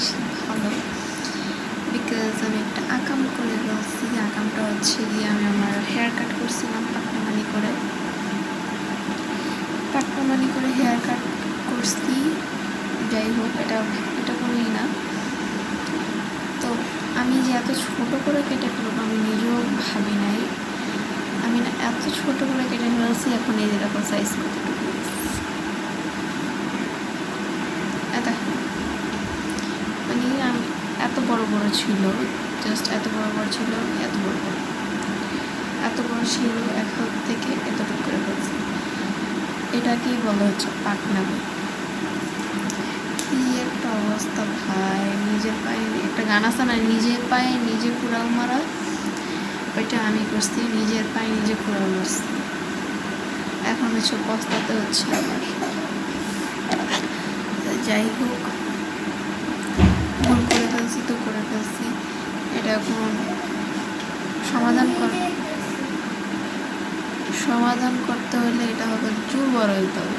বেশি ভালো, বিকজ আমি একটা আকাম করে ফেলছি। আকামটা হচ্ছে গিয়ে আমি আমার হেয়ার কাট করছিলাম পাকনামানি করে হেয়ার কাট করছি। যাই হোক, এটা কোনোই না। তো আমি যে এত ছোট করে কেটে ফেলবো আমি নিজেও ভাবি নাই। আমি না এত ছোট করে কেটে ফেলছি। এখন এই যেরকম সাইজ কতটুকু মানে আমি এত বড় ছিল, জাস্ট এত বড় ছিল, এত বড় ছিল, এক হাত থেকে এতটুকু করে ফেলছি। এটাকেই বলা হচ্ছে পাকনামি। কি একটা অবস্থা ভাই! নিজের পায়ে একটা গান আছে না, নিজের পায়ে নিজে কুড়াল মারা, ওইটা আমি করছি। নিজের পায়ে নিজে কুড়াল মারছি। এখন হচ্ছে পস্তাতে হচ্ছে আমার। যাই হোক, ভুল করে ফেলছি তো করে ফেলছি। এটা এখন সমাধান করতে হলে এটা হবে চুল বড় হইতে হবে,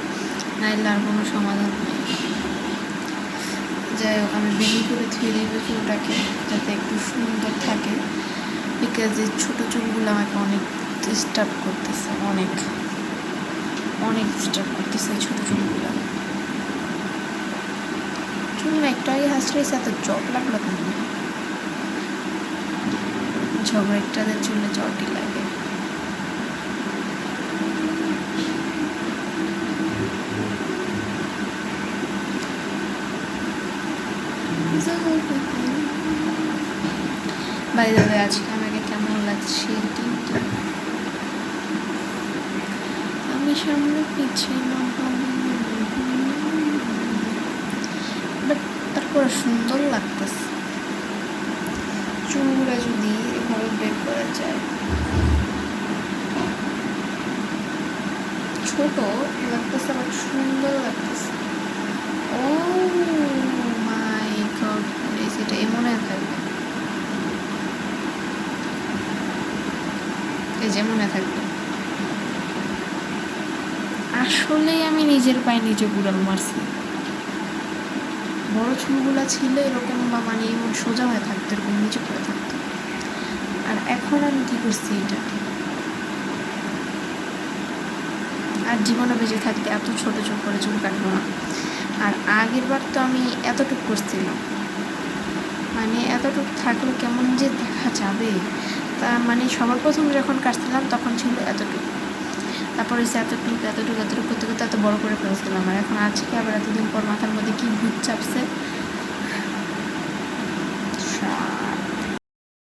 নাইলে আর কোনো সমাধান নেই। যাই হোক, আমি বেনি করে ধুয়ে দিব চুলটাকে, যাতে একটু সুন্দর থাকে। বিকজ এই ছোটো চুলগুলো আমাকে অনেক ডিস্টার্ব করতেছে, অনেক ডিস্টার্ব করতেছে ছোটো চুলগুলো। চুল না একটু আগে হাসড়েছে, এত জট লাগলো কেন? ঝগড়াটাদের চুলে জটই লাগে। বাই দ্য ওয়ে, আজকে আমাকে কেমন লাগছে? আমি সামনে পিছিয়ে বাট তারপরে সুন্দর লাগতেছে। চুলগুলো যদি এভাবে বের করা যায়, ছোট লাগতেছে বাট সুন্দর লাগতেছে। ও মাই গড, এটা এমন থাকবে, এই যেমনে থাকবে। আসলেই আমি নিজের পায়ে নিজে কুড়াল মারছি। বড় চুলগুলা ছিল এরকম, বা মানে এমন সোজা হয়ে থাকতো, এরকম নিচে করে থাকতো। আর এখন আমি কী করছি, এটা আর জীবনে বেঁচে থাকতে এত ছোট করে চুল কাটবো না। আর আগের বার তো আমি এতটুকু করছিলাম, মানে এতটুকু থাকলে কেমন যে দেখা যাবে। তা মানে সবার প্রথম যখন কাটছিলাম তখন ছিল এতটুকু, তারপর হচ্ছে এতটুকু করতে করতে এত বড় করে ফেলছিলাম। আর এখন আজকে আবার এতদিন পর মাথার মধ্যে কি ভূত চাপছে।